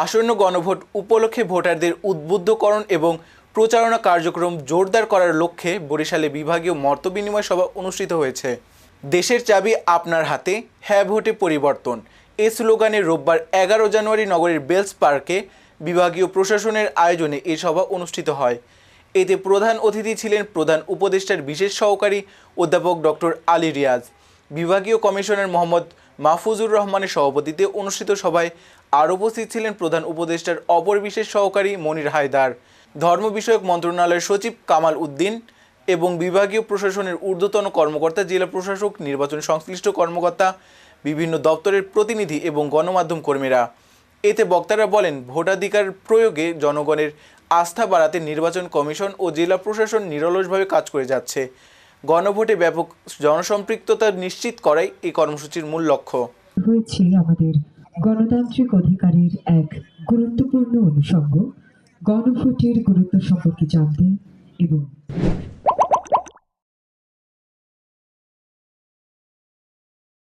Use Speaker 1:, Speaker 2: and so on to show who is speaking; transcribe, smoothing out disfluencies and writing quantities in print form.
Speaker 1: আসন্ন গণভোট উপলক্ষে ভোটারদের উদ্বুদ্ধকরণ এবং প্রচারণা কার্যক্রম জোরদার করার লক্ষ্যে বরিশালে বিভাগীয় মতবিনিময় সভা অনুষ্ঠিত হয়েছে। দেশের চাবি আপনার হাতে, হ্যাঁ ভোটে পরিবর্তন এই স্লোগানে রোববার 11 জানুয়ারি নগরীর বেলস পার্কে বিভাগীয় প্রশাসনের আয়োজনে এই সভা অনুষ্ঠিত হয়। এতে প্রধান অতিথি ছিলেন প্রধান উপদেষ্টার বিশেষ সহকারী অধ্যাপক ডক্টর আলী রিয়াজ। বিভাগীয় কমিশনার মোহাম্মদ মাহফুজুর রহমানের সভাপতিত্বে অনুষ্ঠিত সভায় আরও উপস্থিত ছিলেন প্রধান উপদেষ্টার অপর বিশেষ সহকারী মনির হায়দার, ধর্ম বিষয়ক মন্ত্রণালয়ের সচিব কামাল উদ্দিন এবং বিভাগীয় প্রশাসনের ঊর্ধ্বতন কর্মকর্তা, জেলা প্রশাসক, নির্বাচন সংশ্লিষ্ট কর্মকর্তা, বিভিন্ন দপ্তরের প্রতিনিধি এবং গণমাধ্যম কর্মীরা। এতে বক্তারা বলেন, ভোটাধিকার প্রয়োগে জনগণের আস্থা বাড়াতে নির্বাচন কমিশন ও জেলা প্রশাসন নিরলসভাবে কাজ করে যাচ্ছে। গণভোটে ব্যাপক জনসম্পৃক্ততা নিশ্চিত করাই এই কর্মসূচির মূল লক্ষ্য।
Speaker 2: হয়েছে আমাদের গণতান্ত্রিক অধিকারের এক গুরুত্বপূর্ণ অনুষঙ্গ গণভোটের গুরুত্ব সম্পর্কে জানতে এবং